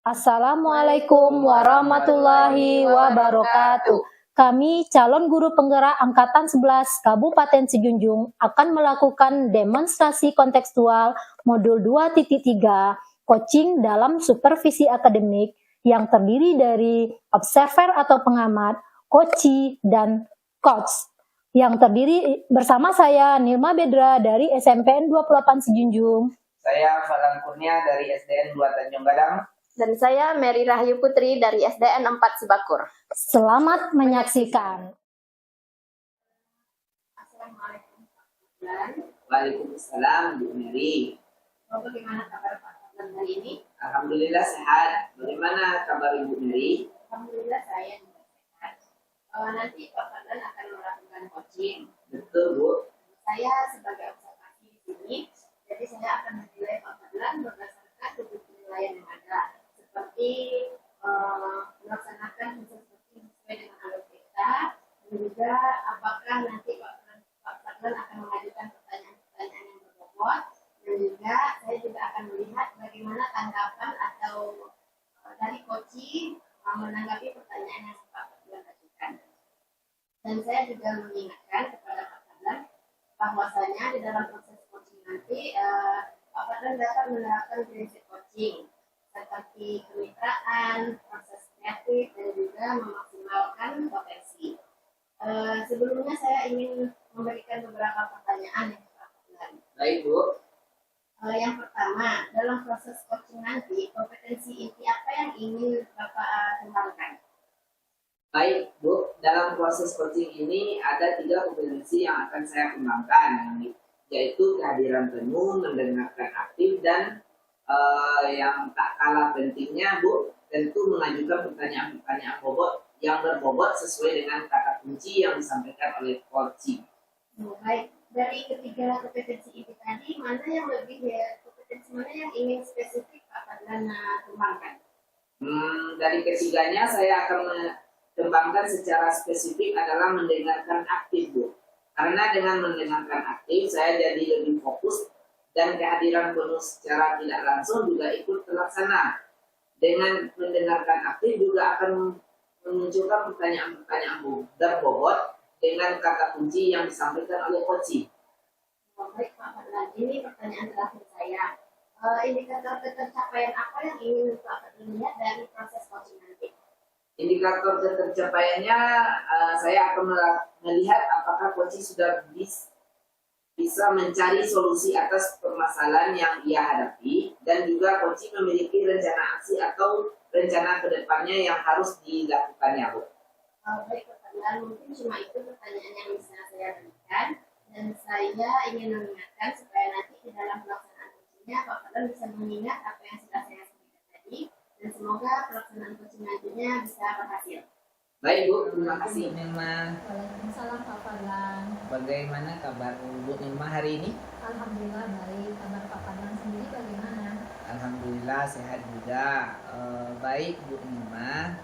Assalamualaikum warahmatullahi wabarakatuh. Kami calon guru penggerak Angkatan 11 Kabupaten Sejunjung akan melakukan demonstrasi kontekstual modul 2.3 coaching dalam supervisi akademik yang terdiri dari observer atau pengamat, coachee, dan coach. Yang terdiri bersama saya Nilma Bedra dari SMPN 28 Sejunjung. Saya Falan Kurnia dari SDN 2 Tanjung Gadang. Dan saya Mary Rahayu Putri dari SDN 4 Sebakur. Selamat menyaksikan. Assalamualaikum. Waalaikumsalam, Bu Mary. Bagaimana kabar Pak Fadlan hari ini? Alhamdulillah sehat. Bagaimana kabar Ibu Mary? Alhamdulillah saya juga sehat. Nanti Pak Fadlan akan melakukan coaching. Betul, Bu. Saya sebagai observasi di sini, jadi saya akan menilai Pak Fadlan berdasarkan tujuh penilaian yang ada. Seperti melaksanakan sesuatu sesuai dengan alur kita, dan juga apakah nanti Pak Fadlan akan mengajukan pertanyaan-pertanyaan yang berbobot, dan juga saya juga akan melihat bagaimana tanggapan atau dari coaching menanggapi pertanyaan yang Pak Fadlan ajukan. Dan saya juga mengingatkan kepada Pak Fadlan bahwasanya di dalam proses coaching nanti Pak Fadlan dapat menerapkan prinsip coaching seperti kemitraan, proses kreatif, dan juga memaksimalkan potensi. Sebelumnya saya ingin memberikan beberapa pertanyaan yang Pak Fadlan. Baik, Bu. Yang pertama, dalam proses coaching nanti, kompetensi inti apa yang ingin Bapak kembangkan? Baik, Bu. Dalam proses coaching ini ada 3 kompetensi yang akan saya kembangkan, yaitu kehadiran penuh, mendengarkan aktif, dan yang tak kalah pentingnya, Bu, tentu mengajukan pertanyaan-pertanyaan bobot yang berbobot sesuai dengan kata kunci yang disampaikan oleh coaching. Baik, dari ketiga kompetensi itu tadi, mana yang lebih kompetensi mana yang ingin spesifik Pak Fadlan kembangkan? Dari ketiganya saya akan kembangkan secara spesifik adalah mendengarkan aktif, Bu. Karena dengan mendengarkan aktif, saya jadi lebih fokus dan kehadiran penuh secara tidak langsung juga ikut terlaksana. Dengan mendengarkan aktif juga akan memunculkan pertanyaan-pertanyaan berbobot dengan kata kunci yang disampaikan oleh coaching. Baik Pak Fadlan, ini pertanyaan terakhir saya. Indikator ketercapaian apa yang ingin Pak Fadlan lihat dari proses coaching nanti? Indikator ketercapaiannya, saya akan melihat apakah coaching sudah bisa mencari solusi atas permasalahan yang ia hadapi, dan juga coaching memiliki rencana aksi atau rencana kedepannya yang harus dilakukannya, Bu. Baik Pak Fadlan, mungkin cuma itu pertanyaan yang bisa saya berikan, dan saya ingin mengingatkan supaya nanti di dalam pelaksanaan coachingnya Pak Fadlan bisa mengingat apa yang sudah saya sampaikan tadi, dan semoga pelaksanaan coaching nantinya bisa berhasil. Baik, Bu, terima kasih, Nilma. Waalaikumsalam Pak Fadlan. Bagaimana kabar Bu Nilma hari ini? Alhamdulillah baik. Kabar Pak Fadlan sendiri bagaimana? Alhamdulillah sehat juga. Baik, Bu Nilma.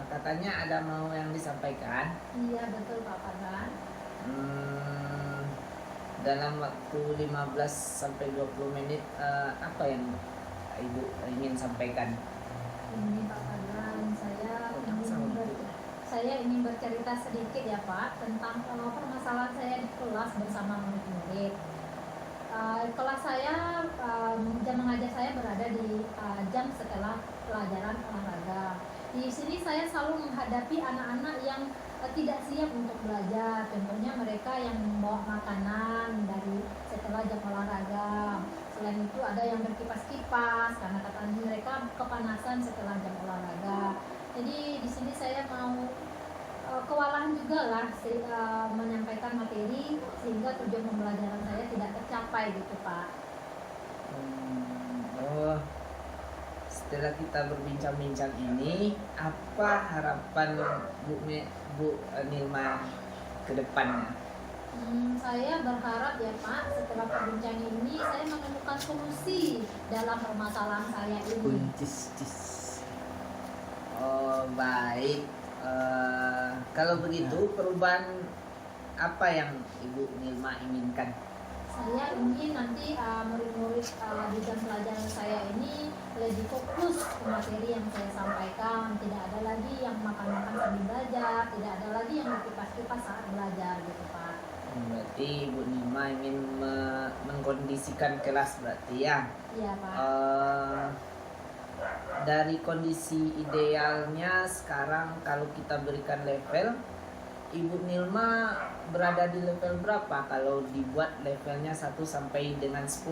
Katanya ada mau yang disampaikan? Iya betul Pak Fadlan. Dalam waktu 15 sampai 20 menit apa yang Ibu ingin sampaikan? Ini Pak Fadlan, saya ingin bercerita sedikit ya Pak tentang permasalahan saya di kelas bersama murid-murid. Kelas saya, jam mengajar saya berada di jam setelah pelajaran olahraga. Di sini saya selalu menghadapi anak-anak yang tidak siap untuk belajar. Contohnya mereka yang membawa makanan dari setelah jam olahraga. Selain itu ada yang berkipas-kipas karena katanya mereka kepanasan setelah jam olahraga. Jadi di sini saya mau kewalahan juga lah menyampaikan materi sehingga tujuan pembelajaran saya tidak tercapai gitu Pak. Setelah kita berbincang-bincang ini, apa harapan Bu Nilma ke depannya? Saya berharap ya Pak, setelah perbincangan ini saya menemukan solusi dalam permasalahan saya ini. Oh baik, kalau begitu perubahan apa yang Ibu Nilma inginkan Saya ingin nanti murid-murid di jam pelajaran saya ini lebih fokus ke materi yang saya sampaikan. Tidak ada lagi yang makan-makan sambil belajar, tidak ada lagi yang berkipas-kipas saat belajar gitu Pak. Berarti Ibu Nima ingin mengkondisikan kelas berarti ya. Iya Pak. Dari kondisi idealnya sekarang kalau kita berikan level, Ibu Nilma berada di level berapa kalau dibuat levelnya 1 sampai dengan 10?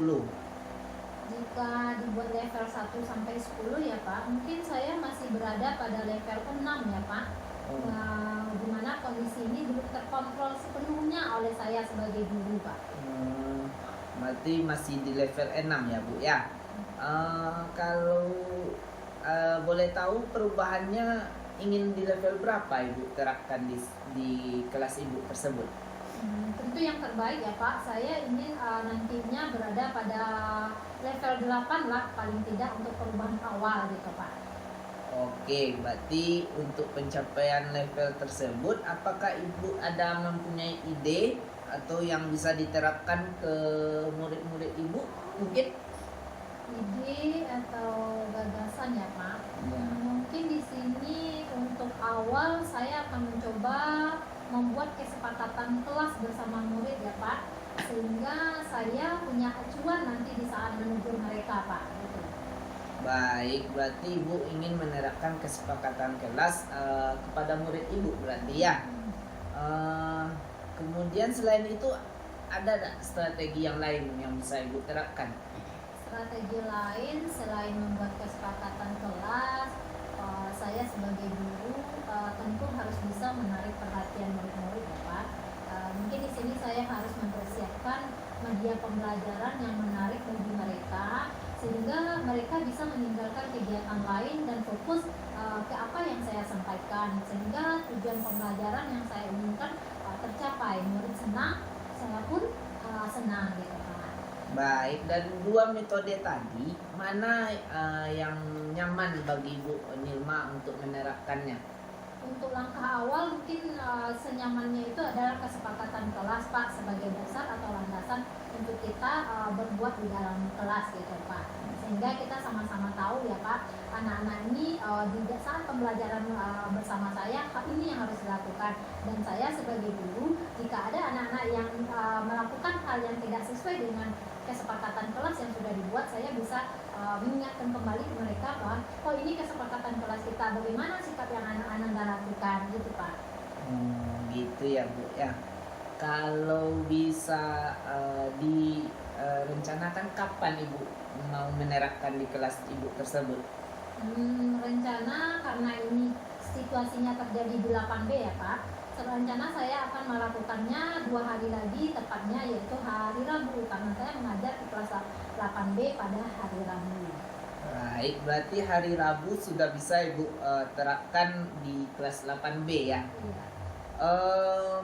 Jika dibuat level 1 sampai 10 ya Pak, mungkin saya masih berada pada level 6 ya Pak. Di mana kondisi ini belum terkontrol sepenuhnya oleh saya sebagai guru Pak. Berarti masih di level 6 ya Bu ya. Kalau boleh tahu perubahannya ingin di level berapa Ibu terapkan di kelas Ibu tersebut? Tentu yang terbaik ya Pak, saya ingin nantinya berada pada level 8 lah paling tidak untuk perubahan awal gitu Pak. Oke, berarti untuk pencapaian level tersebut apakah Ibu ada mempunyai ide atau yang bisa diterapkan ke murid-murid Ibu mungkin? Ide atau gagasan ya Pak. Ya. Mungkin di sini untuk awal saya akan mencoba membuat kesepakatan kelas bersama murid ya Pak, sehingga saya punya acuan nanti di saat menegur mereka Pak. Gitu. Baik, berarti Ibu ingin menerapkan kesepakatan kelas kepada murid Ibu berarti ya. Kemudian selain itu ada strategi yang lain yang bisa Ibu terapkan? Strategi lain selain membuat kesepakatan kelas, saya sebagai guru tentu harus bisa menarik perhatian murid-murid ya Pak. Mungkin di sini saya harus mempersiapkan media pembelajaran yang menarik bagi mereka, sehingga mereka bisa meninggalkan kegiatan lain dan fokus ke apa yang saya sampaikan, sehingga tujuan pembelajaran yang saya inginkan tercapai. Murid senang, saya pun senang gitu Pak. Baik, dan dua metode tadi mana yang nyaman bagi Ibu Nilma untuk menerapkannya? Untuk langkah awal mungkin senyamannya itu adalah kesepakatan kelas Pak sebagai dasar atau landasan untuk kita berbuat di dalam kelas gitu Pak, sehingga kita sama-sama tahu ya Pak, anak-anak ini di saat pembelajaran bersama saya ini yang harus dilakukan, dan saya sebagai guru jika ada anak-anak yang melakukan hal yang tidak sesuai dengan kesepakatan kelas yang sudah dibuat, saya bisa mengingatkan kembali ke mereka bahwa oh ini kesepakatan kelas kita, bagaimana sikap yang anak-anak nggak lakukan gitu Pak. Gitu ya Bu ya. Kalau bisa direncanakan kapan Ibu mau menerapkan di kelas Ibu tersebut? Rencana karena ini situasinya terjadi di 8B ya Pak, rencana saya akan melakukannya 2 hari lagi, tepatnya yaitu hari Rabu, karena saya mengajar di kelas 8B pada hari Rabu. Baik, berarti hari Rabu sudah bisa Ibu terapkan di kelas 8B ya. Iya.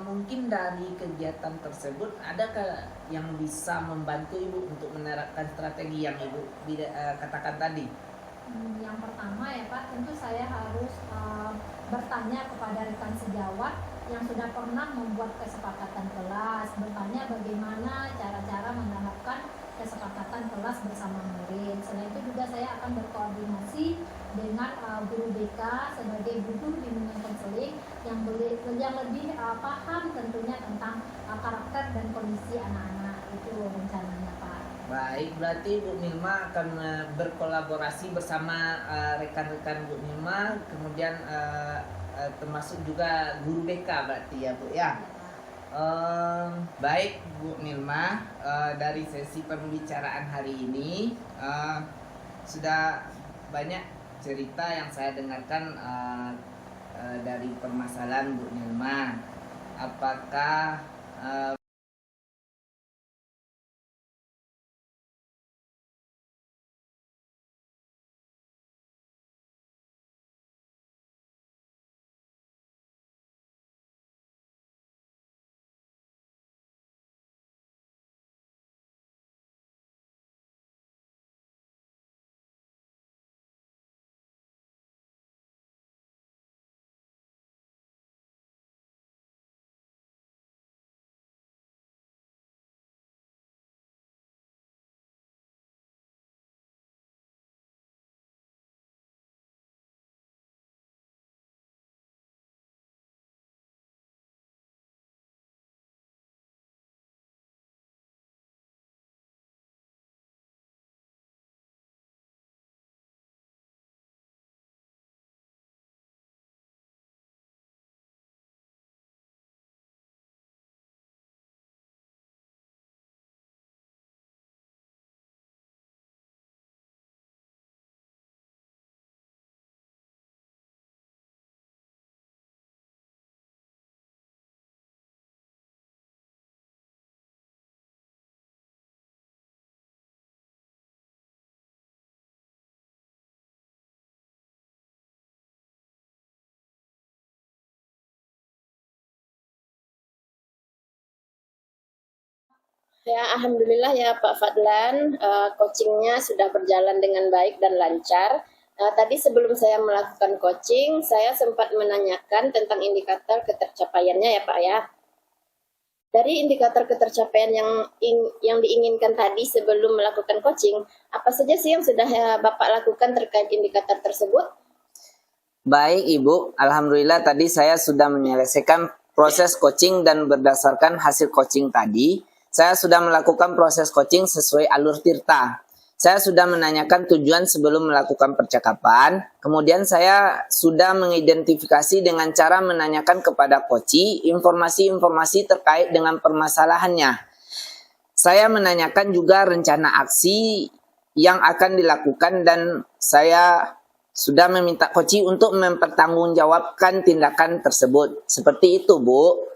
Mungkin dari kegiatan tersebut adakah yang bisa membantu Ibu untuk menerapkan strategi yang Ibu katakan tadi? Yang pertama ya Pak, tentu saya harus bertanya kepada rekan sejawat yang sudah pernah membuat kesepakatan kelas, bertanya bagaimana cara-cara menerapkan kesepakatan kelas bersama murid. Selain itu juga saya akan berkoordinasi dengan guru BK sebagai guru bimbingan konseling yang lebih paham tentunya tentang karakter dan kondisi anak-anak. Itu rencananya Pak. Baik, berarti Bu Nilma akan berkolaborasi bersama rekan-rekan Bu Nilma, kemudian termasuk juga guru BK berarti ya Bu ya. Baik Bu Nilma, dari sesi pembicaraan hari ini sudah banyak cerita yang saya dengarkan dari permasalahan Bu Nilma. Apakah Ya, alhamdulillah ya Pak Fadlan, coachingnya sudah berjalan dengan baik dan lancar. Tadi sebelum saya melakukan coaching, saya sempat menanyakan tentang indikator ketercapaiannya ya Pak ya. Dari indikator ketercapaian yang diinginkan tadi sebelum melakukan coaching, apa saja sih yang sudah Bapak lakukan terkait indikator tersebut? Baik Ibu, Alhamdulillah tadi saya sudah menyelesaikan proses coaching dan berdasarkan hasil coaching tadi, saya sudah melakukan proses coaching sesuai alur Tirta. Saya sudah menanyakan tujuan sebelum melakukan percakapan, kemudian saya sudah mengidentifikasi dengan cara menanyakan kepada coach informasi-informasi terkait dengan permasalahannya. Saya menanyakan juga rencana aksi yang akan dilakukan dan saya sudah meminta coach untuk mempertanggungjawabkan tindakan tersebut. Seperti itu, Bu.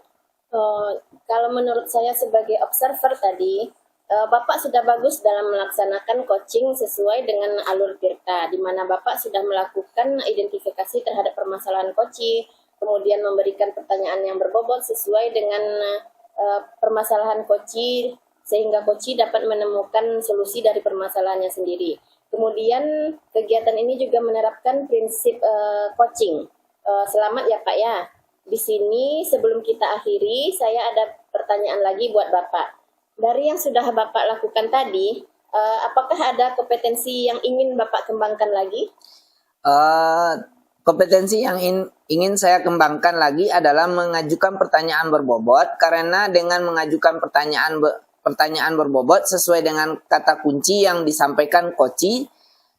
Kalau menurut saya sebagai observer tadi, Bapak sudah bagus dalam melaksanakan coaching sesuai dengan alur Tirta, di mana Bapak sudah melakukan identifikasi terhadap permasalahan coach, kemudian memberikan pertanyaan yang berbobot sesuai dengan permasalahan coach, sehingga coach dapat menemukan solusi dari permasalahannya sendiri. Kemudian kegiatan ini juga menerapkan prinsip coaching. Selamat ya Pak ya. Di sini sebelum kita akhiri, saya ada pertanyaan lagi buat Bapak. Dari yang sudah Bapak lakukan tadi, apakah ada kompetensi yang ingin Bapak kembangkan lagi? Kompetensi yang ingin saya kembangkan lagi adalah mengajukan pertanyaan berbobot, karena dengan mengajukan pertanyaan berbobot sesuai dengan kata kunci yang disampaikan coach,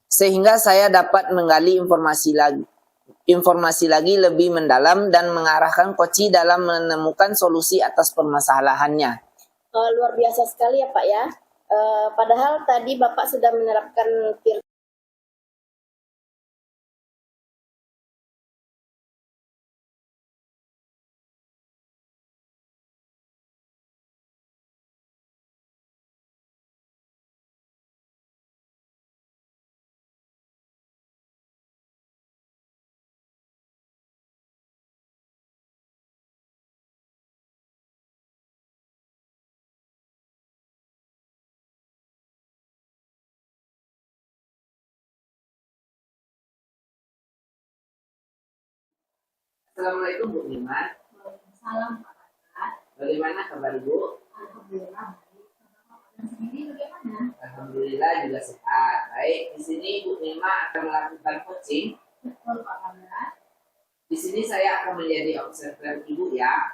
sehingga saya dapat menggali informasi lagi lebih mendalam dan mengarahkan coach dalam menemukan solusi atas permasalahannya. Luar biasa sekali ya Pak ya. Padahal tadi Bapak sudah menerapkan Tirta. Assalamualaikum Bu Nima. Salam Pak Fadlan. Bagaimana kabar Ibu? Alhamdulillah baik. Dan sendiri bagaimana? Alhamdulillah juga sehat. Baik, di sini Bu Nima akan melakukan coaching. Betul Pak Fadlan. Di sini saya akan menjadi observer Ibu ya.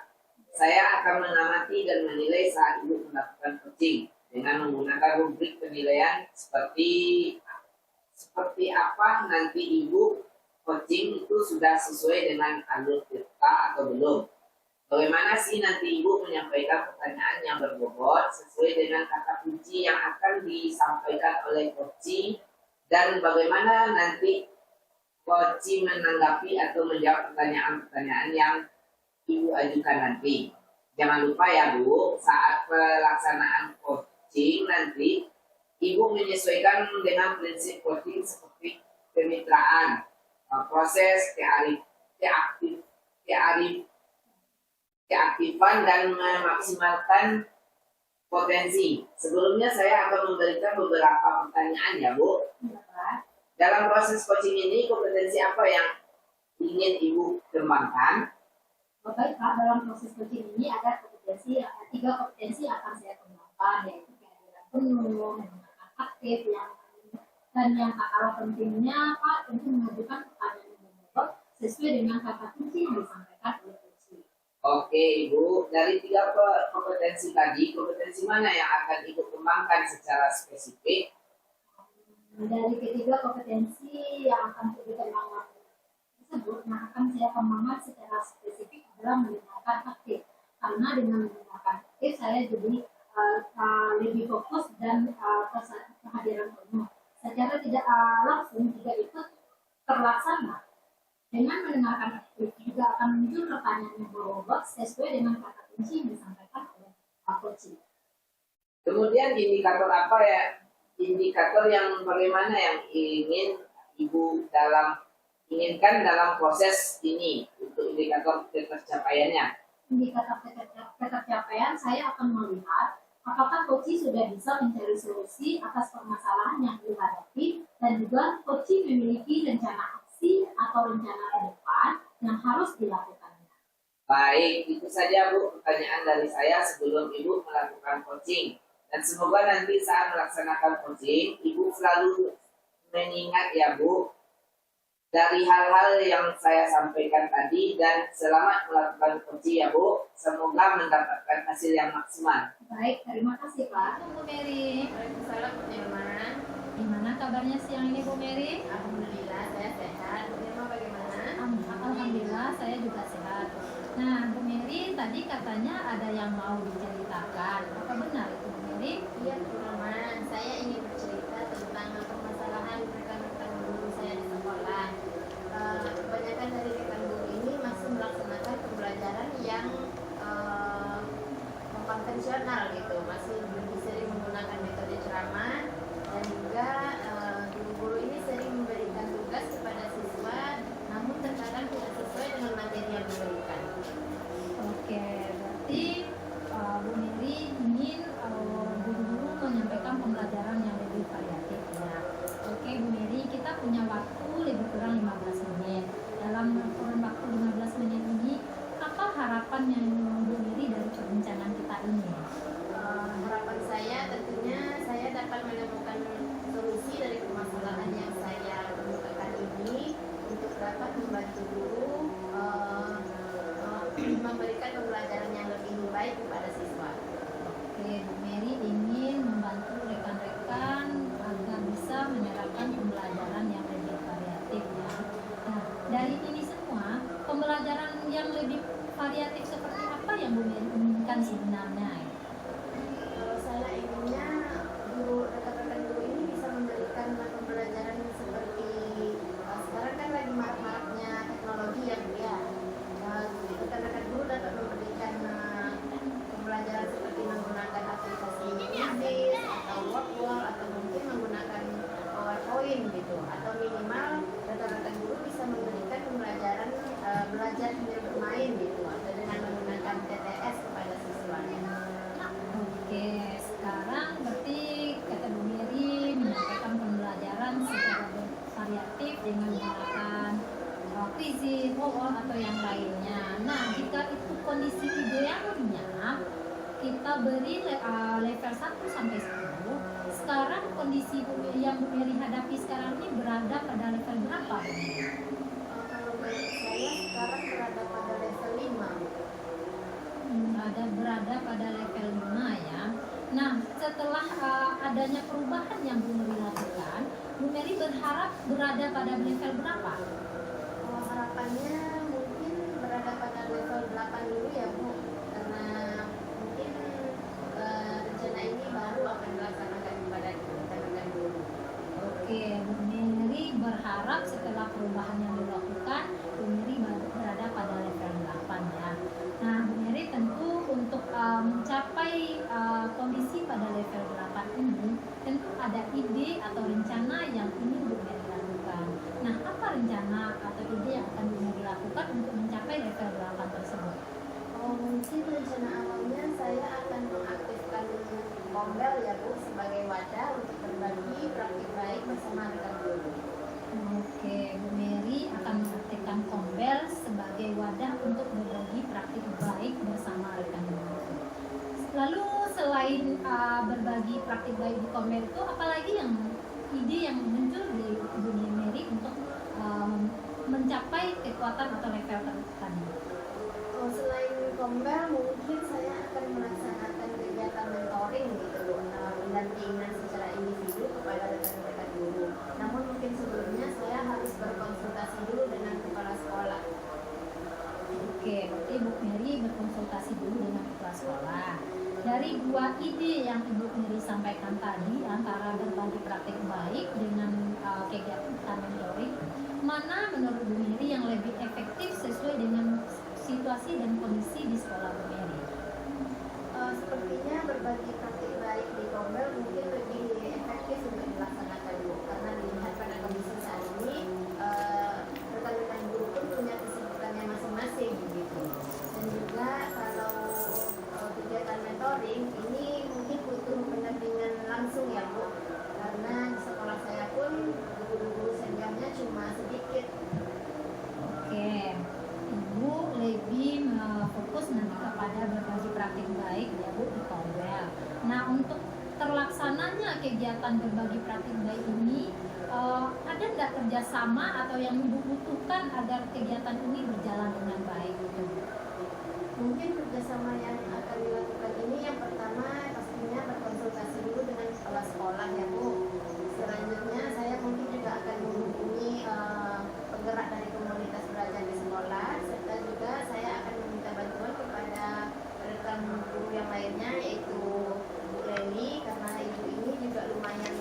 Saya akan mengamati dan menilai saat Ibu melakukan coaching dengan menggunakan rubrik penilaian seperti apa nanti Ibu coaching itu sudah sesuai dengan alur Tirta atau belum. Bagaimana sih nanti Ibu menyampaikan pertanyaan yang berbobot sesuai dengan kata kunci yang akan disampaikan oleh coach, dan bagaimana nanti coach menanggapi atau menjawab pertanyaan-pertanyaan yang Ibu ajukan nanti. Jangan lupa ya Bu, saat pelaksanaan coaching nanti Ibu menyesuaikan dengan prinsip coaching seperti kemitraan, proses keaktifan dan memaksimalkan potensi. Sebelumnya saya akan memberikan beberapa pertanyaan ya Bu. Dalam proses coaching ini, kompetensi apa yang ingin Ibu kembangkan? Baik Pak, dalam proses coaching ini ada tiga kompetensi yang akan saya kembangkan, yaitu kehadiran penuh, menggunakan aktif, dan yang tak kalah pentingnya Pak, tentu mengajukan pertanyaan yang berbobot sesuai dengan kata kunci yang disampaikan oleh coach. Oke Ibu, dari tiga kompetensi tadi, kompetensi mana yang akan Ibu kembangkan secara spesifik? Dari ketiga kompetensi yang akan dikembangkan tersebut, yang akan saya kembangkan secara spesifik adalah menggunakan aktif. Karena dengan menggunakan aktif, saya jadi lebih fokus dan kehadiran penuh. Secara tidak langsung jika itu terlaksana, dengan mendengarkan aktif juga akan muncul pertanyaan yang berbobot sesuai dengan kata kunci yang disampaikan oleh coach. Kemudian indikator apa ya? Indikator yang bagaimana yang ingin Ibu inginkan dalam proses ini untuk indikator ketercapaiannya? Indikator ketercapaian saya akan melihat apakah coaching sudah bisa mencari solusi atas permasalahan yang dihadapi dan juga coaching memiliki rencana aksi atau rencana ke depan yang harus dilakukannya. Baik, itu saja Bu pertanyaan dari saya sebelum Ibu melakukan coaching. Dan semoga nanti saat melaksanakan coaching, Ibu selalu mengingat ya Bu, dari hal-hal yang saya sampaikan tadi dan selamat melakukan coaching ya Bu, semoga mendapatkan hasil yang maksimal. Baik, terima kasih Pak. Bu Mary, Waalaikumsalam Bu Nirma. gimana kabarnya siang ini Bu Mary? Alhamdulillah saya sehat. Bu Nirma bagaimana? Alhamdulillah saya juga sehat. Nah Bu Mary, tadi katanya ada yang mau diceritakan, apa benar itu Bu Mary? Iya Bu Nirma, saya ingin bercerita tentang permasalahan rekan-rekan guru saya di sekolah. Kebanyakan dari rekan guru ini masih melaksanakan pembelajaran yang konvensional gitu, masih lebih sering menggunakan metode ceramah dan juga guru-guru ini sering memberikan tugas kepada siswa, namun terkadang tidak sesuai dengan materi yang diberikan. Oke, berarti Bu Mary ingin guru-guru menyampaikan pembelajaran yang lebih variatif ya. Oke Bu Mary, kita punya waktu lebih kurang 15 menit. Dalam kurun waktu 15 menit ini, apa harapan yang Bu Mary dari perbincangan kita ini? Harapan saya tentunya saya dapat menemukan solusi dari permasalahan yang saya kemukakan ini untuk dapat membantu guru memberikan pembelajaran yang lebih baik kepada siswa. Oke, Bu Mary ingin membantu rekan-rekan agar bisa menyerapkan pembelajaran yang lebih variatif ya. Nah, dari ini semua, pembelajaran yang lebih variatif seperti apa yang Bu Mary inginkan sebenarnya? Kalau saya inginnya rekan-rekan guru ini bisa memberikan pembelajaran seperti sekarang kan lagi marak-maraknya teknologi ya Bu ya. Rekan-rekan guru dapat memberikan pembelajaran seperti menggunakan aplikasi Office atau Word atau mungkin menggunakan PowerPoint gitu, atau minimal rekan-rekan guru bisa memberikan pembelajaran belajar sambil bermain gitu, atau dengan menggunakan TTS kepada siswanya. Oke, sekarang berarti kata Bu Mary menyampaikan pembelajaran secara variatif dengan menggunakan quizzes, wall atau yang lainnya. Nah, jika itu kondisi idealnya kita beri level 1 sampai 10. Sekarang kondisi yang Bu Mary hadapi sekarang ini berada pada level berapa? Kalau menurut saya sekarang berada pada level 5. Berada pada level 5 ya. Nah, setelah adanya perubahan yang Bu Mary lakukan, Bu Mary berharap berada pada level berapa? Harapannya mungkin berada pada level 8 dulu ya Bu, karena mungkin rencana ini baru akan dilaksanakan kepada rekan-rekan guru. Oke, Bu Mary berharap setelah perubahan yang dilakukan, Bu Mary berada pada level 8 ya. Nah, Bu Mary tentu untuk mencapai kondisi pada level 8 ini, tentu ada ide atau rencana yang ingin Bu Mary lakukan. Nah, apa rencana atau ide yang akan Bu Mary lakukan untuk mencapai level 8 tersebut? Mungkin rencana awalnya saya akan mengaktifkan Kombel ya Bu sebagai wadah untuk berbagi praktik baik bersama rekan guru. Oke, Bu Mary akan mengaktifkan Kombel sebagai wadah untuk berbagi praktik baik bersama rekan guru. Lalu selain berbagi praktik baik di Kombel itu, apalagi yang ide yang muncul di Bu Mary untuk mencapai kekuatan atau level tadi? Selain Kombel mungkin saya akan melaksanakan kegiatan mentoring gitu Bu, pendampingan secara individu kepada rekan-rekan guru. Namun mungkin sebelumnya saya harus berkonsultasi dulu dengan kepala sekolah. Oke, berarti Bu Mary berkonsultasi dulu dengan kepala sekolah. Dari dua ide yang Ibu Mary sampaikan tadi, antara berbagi praktik baik dengan kegiatan mentoring, mana menurut Bu Mary yang lebih efektif sesuai dengan situasi dan kondisi di sekolah Bu Mary? Sepertinya berbagi praktik baik di Kombel mungkin lebih efektif untuk dilaksanakan Bu, karena dilihat pada kondisi saat ini rekan-rekan guru pun punya kesibukannya masing-masing gitu. Dan juga kalau kegiatan mentoring ini mungkin Nah, untuk terlaksananya kegiatan berbagi praktik baik ini, ada nggak kerjasama atau yang dibutuhkan agar kegiatan ini berjalan dengan baik gitu? Mungkin kerjasama yang akan dilakukan ini yang pertama pastinya berkonsultasi dulu dengan kepala sekolah ya Bu. Selanjutnya saya mungkin juga akan menghubungi penggerak dari komunitas belajar di sekolah, serta juga saya akan meminta bantuan kepada rekan guru yang lainnya yaitu Bu Leli, karena ibu ini juga lumayan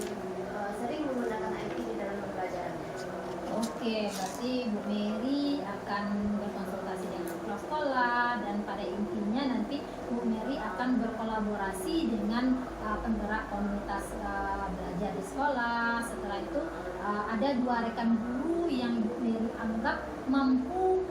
sering menggunakan IT di dalam pembelajarannya. Oke, berarti Bu Mary akan berkonsultasi dengan kepala sekolah dan pada intinya nanti Bu Mary akan berkolaborasi dengan penggerak komunitas belajar di sekolah. Setelah itu ada 2 rekan guru yang Bu Mary anggap mampu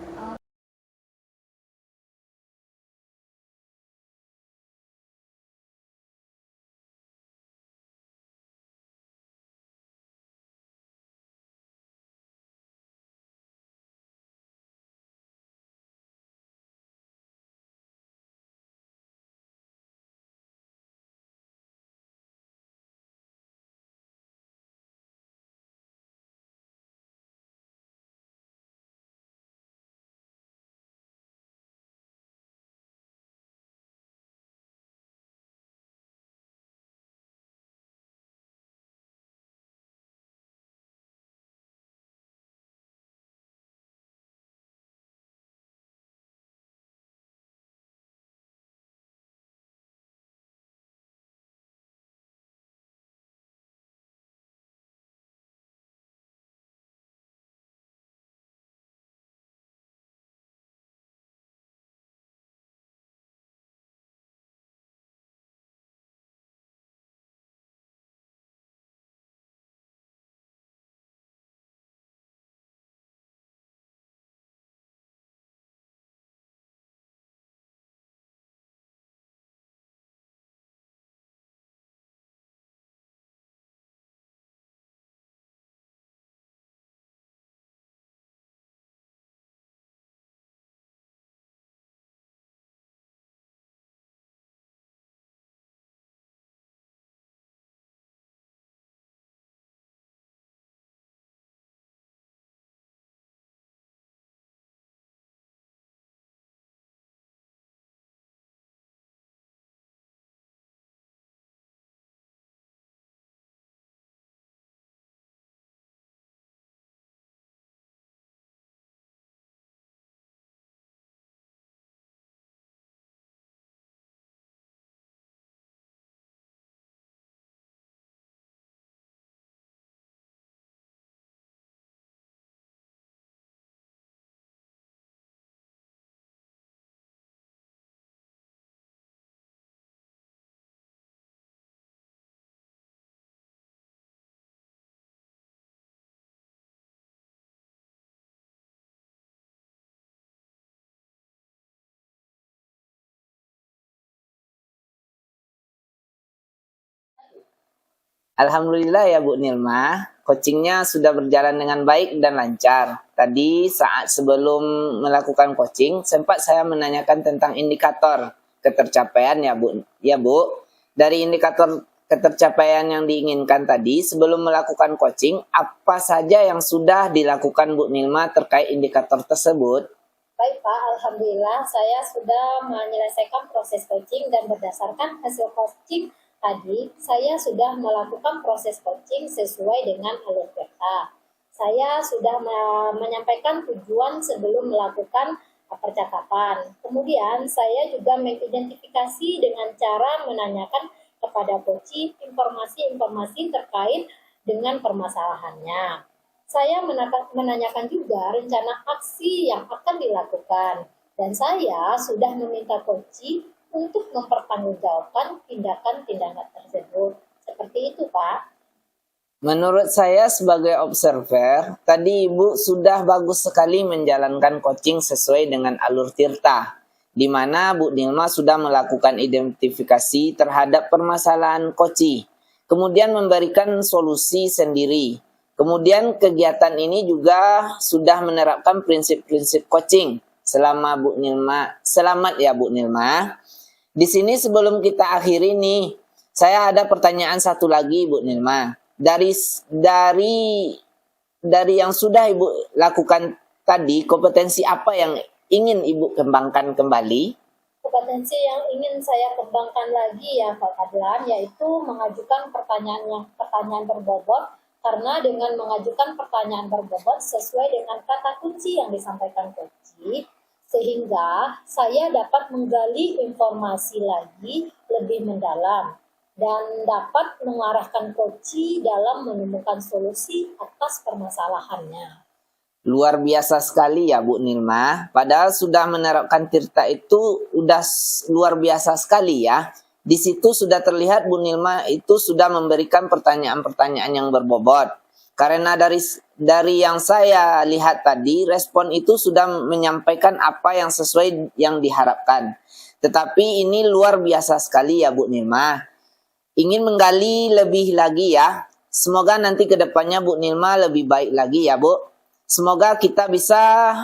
Alhamdulillah ya Bu Nilma, coachingnya sudah berjalan dengan baik dan lancar. Tadi saat sebelum melakukan coaching, sempat saya menanyakan tentang indikator ketercapaian ya Bu. Ya Bu, dari indikator ketercapaian yang diinginkan tadi, sebelum melakukan coaching, apa saja yang sudah dilakukan Bu Nilma terkait indikator tersebut? Baik Pak, Alhamdulillah saya sudah menyelesaikan proses coaching dan berdasarkan hasil coaching tadi, saya sudah melakukan proses coaching sesuai dengan alur peta. Saya sudah menyampaikan tujuan sebelum melakukan percakapan. Kemudian saya juga mengidentifikasi dengan cara menanyakan kepada coach informasi-informasi terkait dengan permasalahannya. Saya menanyakan juga rencana aksi yang akan dilakukan. Dan saya sudah meminta coach untuk mempertanggungjawabkan tindakan-tindakan tersebut. Seperti itu, Pak. Menurut saya sebagai observer, tadi Ibu sudah bagus sekali menjalankan coaching sesuai dengan alur Tirta, di mana Bu Nilma sudah melakukan identifikasi terhadap permasalahan coaching, kemudian memberikan solusi sendiri. Kemudian kegiatan ini juga sudah menerapkan prinsip-prinsip coaching selama Bu Nilma. Selamat ya Bu Nilma. Di sini sebelum kita akhiri nih, saya ada pertanyaan satu lagi Bu Nilma. Dari yang sudah Ibu lakukan tadi, kompetensi apa yang ingin Ibu kembangkan kembali? Kompetensi yang ingin saya kembangkan lagi ya Pak Fadlan, yaitu mengajukan pertanyaan berbobot, karena dengan mengajukan pertanyaan berbobot sesuai dengan kata kunci yang disampaikan Koci, sehingga saya dapat menggali informasi lagi lebih mendalam dan dapat mengarahkan Koci dalam menemukan solusi atas permasalahannya. Luar biasa sekali ya Bu Nilma. Padahal sudah menerapkan Tirta itu udah luar biasa sekali ya. Di situ sudah terlihat Bu Nilma itu sudah memberikan pertanyaan-pertanyaan yang berbobot. Karena dari yang saya lihat tadi, respon itu sudah menyampaikan apa yang sesuai yang diharapkan. Tetapi ini luar biasa sekali ya Bu Nilma. Ingin menggali lebih lagi ya. Semoga nanti ke depannya Bu Nilma lebih baik lagi ya Bu. Semoga kita bisa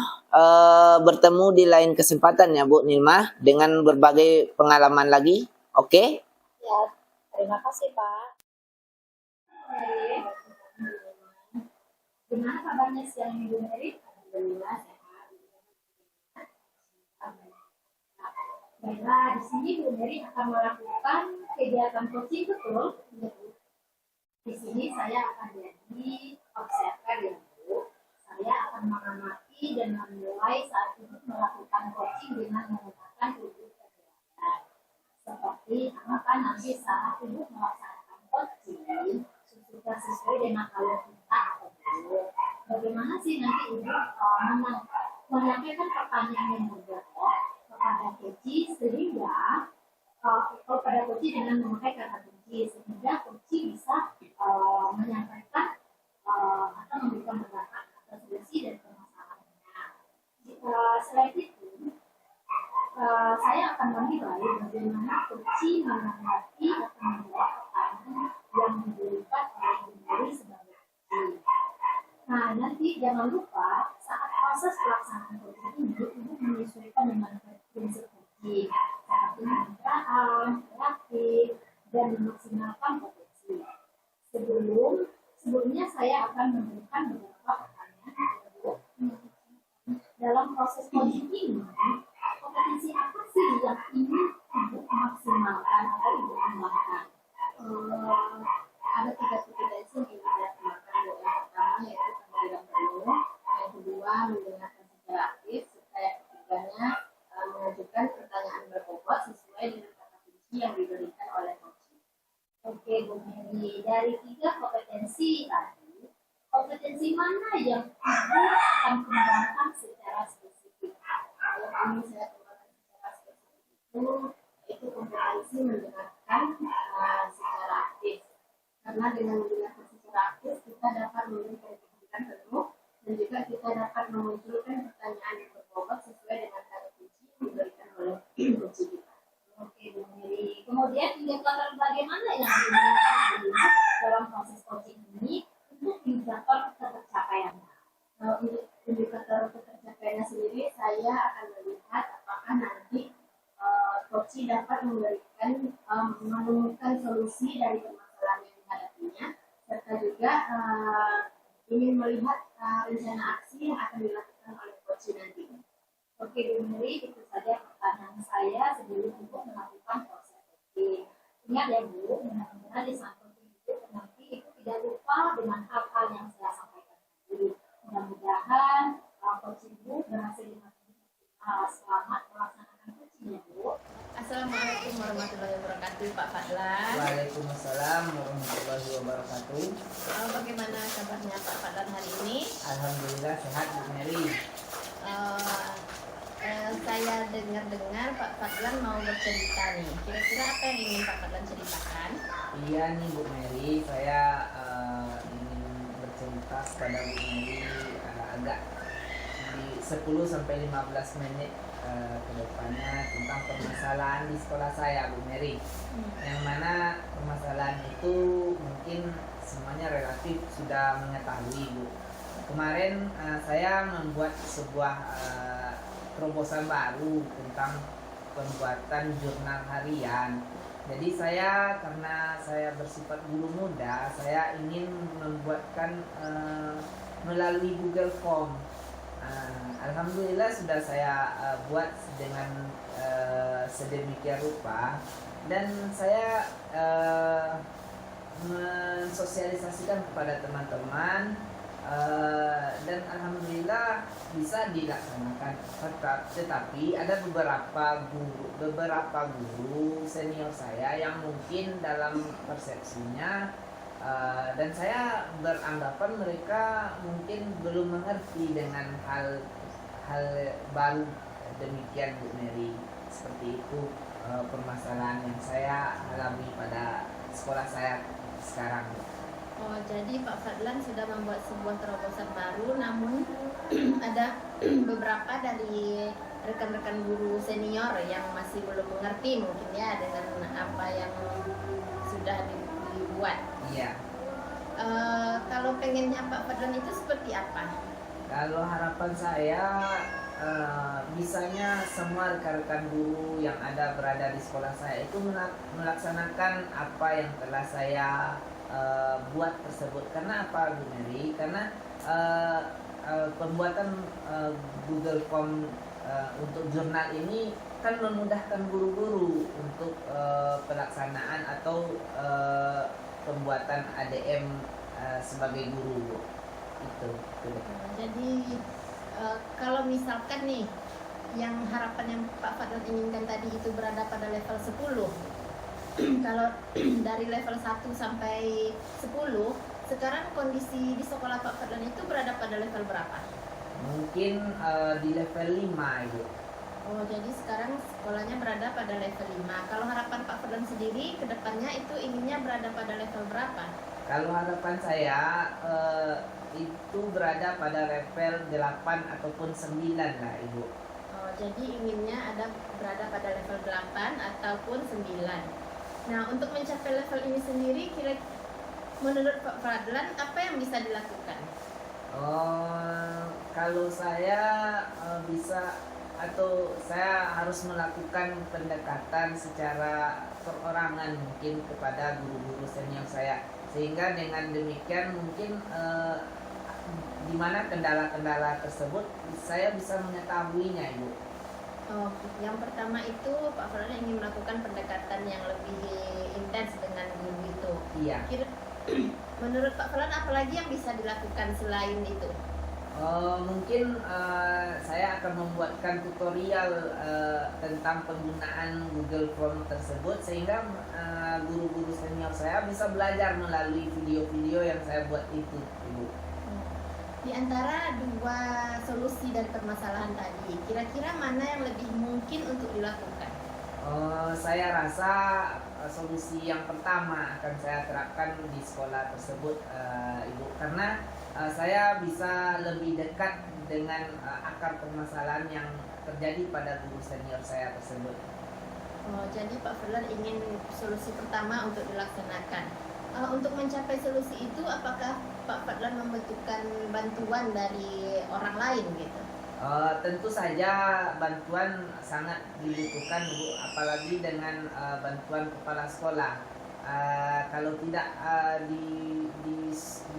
bertemu di lain kesempatan ya Bu Nilma dengan berbagai pengalaman lagi. Oke? Ya, terima kasih Pak. Gimana kabarnya siang ini Bu Mary? Alhamdulillah sehat. Baiklah, di sini Bu Mary akan melakukan kegiatan coaching, betul? Di sini saya akan jadi observer ya Bu. Saya akan mengamati dan menilai saat Ibu melakukan coaching dengan menggunakan tubuh pergerakan. Seperti apakah nanti saat Ibu melaksanakan coaching sudah sesuai dengan alur kita atau belum. Bagaimana sih nanti Ibu menyampaikan pertanyaan yang berbobot kepada coaching sehingga kepada coaching dengan memakai kata kunci sehingga coaching bisa menyampaikan atau memberikan beberapa solusi dan permasalahannya. Selain itu, saya akan menilai bagaimana coaching menanggapi atau menjawab pertanyaan yang diberikan oleh pemberi sebagai coaching. Nah, nanti jangan lupa saat proses pelaksanaan coaching ini, Ibu menyesuaikan dengan prinsip coaching seperti pembicaraan, kreatif, dan memaksimalkan potensi. Sebelumnya saya akan memberikan beberapa pertanyaan dalam proses coaching ini. Kompetensi apa sih yang ingin Ibu maksimalkan atau Ibu kembangkan? Ada 3 kompetensi yang ingin saya kembangkan. Yang pertama yaitu pendidikan penuh, yang kedua mendengarkan secara aktif, serta yang ketiganya mengajukan pertanyaan berbobot sesuai dengan kata kunci yang diberikan oleh coaching. Oke Bu Mary, dari 3 kompetensi tadi, kompetensi mana yang Ibu akan kembangkan secara spesifik? Yang ingin saya kembangkan secara spesifik itu kompetensi mendengarkan secara aktif. Karena dengan mendengarkan secara aktif, kita dapat memberikan pendidikan penuh dan juga kita dapat memunculkan pertanyaan yang berbobot sesuai dengan kata kunci yang diberikan oleh kunci kita. Oke Bu Mary. Kemudian indikator bagaimana yang digunakan dalam proses coaching ini untuk indikator ketercapaiannya. Kalau indikator ketercapaiannya sendiri, saya akan melihat apakah nanti coaching dapat menemukan solusi dari permasalahan yang dihadapinya, serta juga ingin melihat rencana aksi yang akan dilakukan oleh coaching nanti. Oke Bu Mary, itu saja pertanyaan saya sebelum Ibu melakukan proses coaching. Ingat ya Bu, benar-benar di saat coaching itu nanti Ibu tidak lupa dengan hal-hal yang saya sampaikan tadi. Mudah-mudahan coaching Ibu berhasil dilakukan. Selamat melaksanakan coaching ya Bu. Assalamualaikum warahmatullahi wabarakatuh Pak Fadlan. Waalaikumsalam warahmatullahi wabarakatuh. Bagaimana kabarnya Pak Fadlan hari ini? Alhamdulillah sehat Bu Mary. Saya dengar-dengar Pak Fadlan mau bercerita nih. Kira-kira apa yang ingin Pak Fadlan ceritakan? Iya nih Bu Mary, saya ingin bercerita kepada Bu Mary agak di 10-15 menit ke depannya tentang permasalahan di sekolah saya Bu Mary. Yang mana permasalahan itu mungkin semuanya relatif sudah mengetahui Bu. Kemarin saya membuat sebuah terobosan baru tentang pembuatan jurnal harian. Jadi karena saya bersifat guru muda, saya ingin membuatkan melalui Google Form. Alhamdulillah sudah saya buat dengan sedemikian rupa, dan saya mensosialisasikan kepada teman-teman, dan alhamdulillah bisa dilaksanakan. Tetapi ada beberapa guru senior saya yang mungkin dalam persepsinya, dan saya beranggapan mereka mungkin belum mengerti dengan hal baru demikian, Bu Mary. Seperti itu permasalahan yang saya alami pada sekolah saya sekarang. Oh, jadi Pak Fadlan sudah membuat sebuah terobosan baru, namun ada beberapa dari rekan-rekan guru senior yang masih belum mengerti mungkin ya dengan apa yang sudah dibuat. Iya. Kalau pengennya Pak Fadlan itu seperti apa? Kalau harapan saya, bisanya semua rekan-rekan guru yang berada di sekolah saya itu melaksanakan apa yang telah saya buat tersebut. Karena apa, Bu Mary? Karena pembuatan Google Form untuk jurnal ini kan memudahkan guru-guru untuk pelaksanaan atau pembuatan ADM sebagai guru. Itu. Jadi kalau misalkan nih yang harapan yang Pak Fadlan inginkan tadi itu berada pada level 10. Kalau dari level 1 sampai 10, sekarang kondisi di sekolah Pak Fadlan itu berada pada level berapa? Mungkin di level 5, Ibu. Oh, jadi sekarang sekolahnya berada pada level 5. Kalau harapan Pak Fadlan sendiri ke depannya itu inginnya berada pada level berapa? Kalau harapan saya itu berada pada level 8 ataupun 9 lah, Ibu. Oh, jadi inginnya berada pada level 8 ataupun 9. Nah, untuk mencapai level ini sendiri, menurut Pak Fadlan apa yang bisa dilakukan? Kalau saya bisa, atau saya harus melakukan pendekatan secara perorangan mungkin kepada guru-guru senior saya, sehingga dengan demikian mungkin di mana kendala-kendala tersebut saya bisa mengetahuinya, Ibu. Oh, yang pertama itu Pak Fadlan ingin melakukan pendekatan yang lebih intens dengan guru itu. Iya. Menurut Pak Fadlan apalagi yang bisa dilakukan selain itu? Mungkin saya akan membuatkan tutorial tentang penggunaan Google Form tersebut, sehingga guru-guru senior saya bisa belajar melalui video-video yang saya buat itu, Ibu. Di antara dua solusi dari permasalahan tadi, kira-kira mana yang lebih mungkin untuk dilakukan? Saya rasa solusi yang pertama akan saya terapkan di sekolah tersebut, Ibu, karena saya bisa lebih dekat dengan akar permasalahan yang terjadi pada guru senior saya tersebut. Oh, jadi Pak Fadlan ingin solusi pertama untuk dilaksanakan. Untuk mencapai solusi itu, apakah Pak Fadlan membutuhkan bantuan dari orang lain gitu? Tentu saja bantuan sangat dibutuhkan, Bu, apalagi dengan bantuan kepala sekolah. Kalau tidak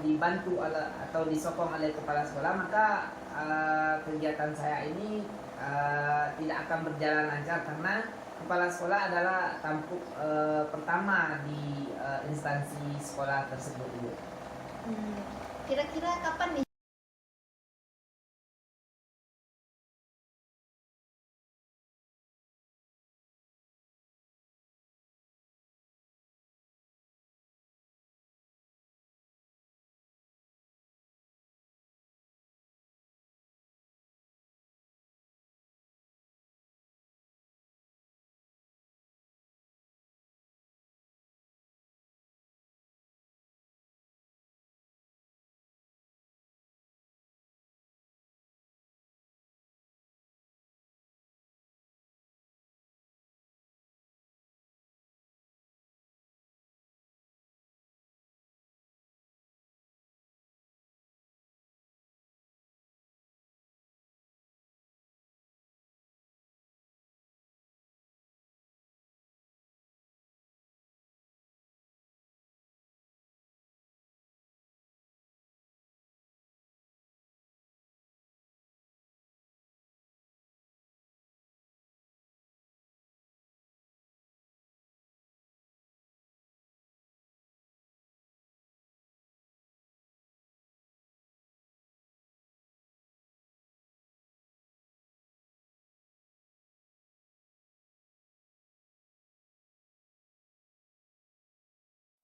dibantu atau disokong oleh kepala sekolah, maka kegiatan saya ini tidak akan berjalan lancar, karena kepala sekolah adalah tampuk pertama di instansi sekolah tersebut, Bu. Kira-kira kapan nih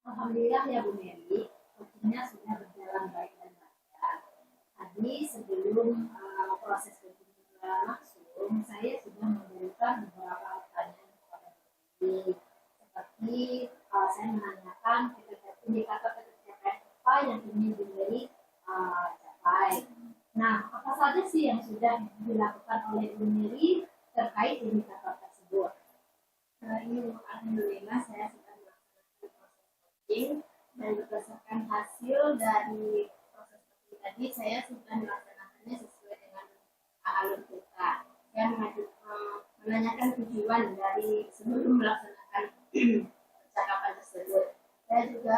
Alhamdulillah ya Bu Mary, coachingnya sudah berjalan baik dan lancar. Tadi sebelum proses coaching berlangsung, saya sudah memberikan beberapa pertanyaan kepada Bu Mary. Seperti saya menanyakan indikator pencapaian apa yang ingin Bu Mary capai. Nah, apa saja sih yang sudah dilakukan oleh Bu Mary terkait indikator tersebut? Ini alhamdulillah saya sudah melaksanakan proses coaching dan berdasarkan hasil dari proses coaching tadi saya sudah melaksanakannya sesuai dengan alur kita. Saya menanyakan tujuan dari sebelum melaksanakan percakapan tersebut. Saya juga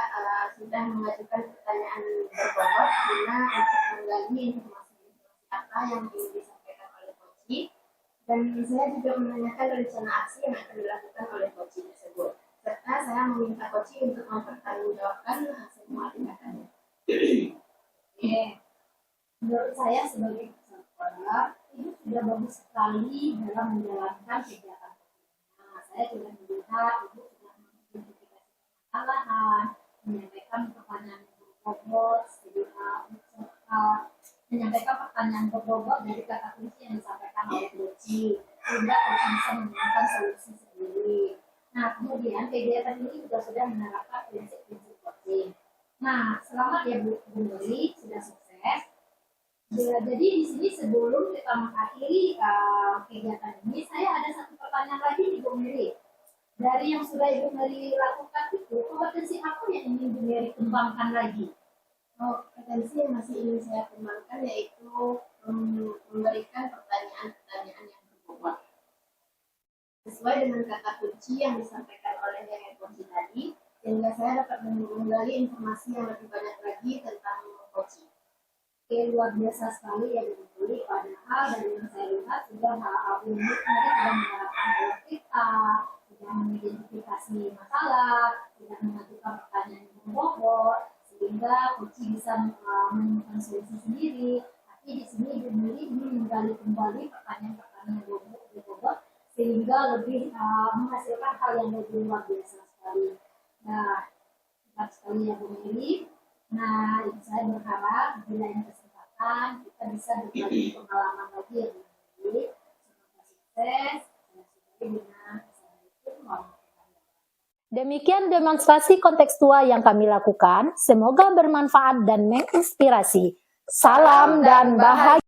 sudah mengajukan pertanyaan berbobot guna untuk menggali informasi apa yang ingin disampaikan oleh coaching. Dan saya juga menanyakan rencana aksi yang akan dilakukan oleh coaching tersebut. Serta saya meminta coaching untuk mempertanggungjawabkan semua tindakannya. Oke. Menurut saya sebagai peserta, itu sudah bagus sekali dalam menjalankan kegiatan coaching. Saya sudah melihat ibu sudah mengidentifikasi kesalahan, menyampaikan pertanyaan berbobot, menyampaikan pertanyaan berbobot dari kata kunci yang disampaikan oleh coaching, sehingga coaching bisa menemukan solusi sendiri. Nah, kemudian kegiatan ini juga sudah menerapkan prinsip-prinsip coaching. Nah, selamat ya Bu Mary, sudah sukses. Jadi di sini sebelum kita mengakhiri kegiatan ini, saya ada satu pertanyaan lagi nih Bu Mary. Dari yang sudah Ibu Mary lakukan itu, kompetensi apa yang ingin Bu Mary kembangkan lagi? Kompetensi yang masih ingin saya kembangkan yaitu memberikan pertanyaan-pertanyaan yang berbobot. Sesuai dengan kata kunci yang disampaikan oleh coaching tadi, sehingga saya dapat menggali informasi yang lebih banyak lagi tentang coaching. Oke, luar biasa sekali ya Bu Mary. Padahal dari yang saya lihat sudah Bu Mary sudah menerapkan pola kita, sudah mengidentifikasi masalah, sudah mengajukan pertanyaan yang berbobot, sehingga coaching bisa menemukan solusi sendiri. Tapi di sini Bu Mary ingin menggali kembali pertanyaan-pertanyaan berbobot sehingga lebih menghasilkan hal yang lebih luar biasa sekali. Nah, cepat sekali ya Bu Mary. Nah, saya berharap di lain kesempatan kita bisa berbagi pengalaman lagi ya Bu Mary. Semoga sukses. Demikian demonstrasi kontekstual yang kami lakukan. Semoga bermanfaat dan menginspirasi. Salam dan bahagia.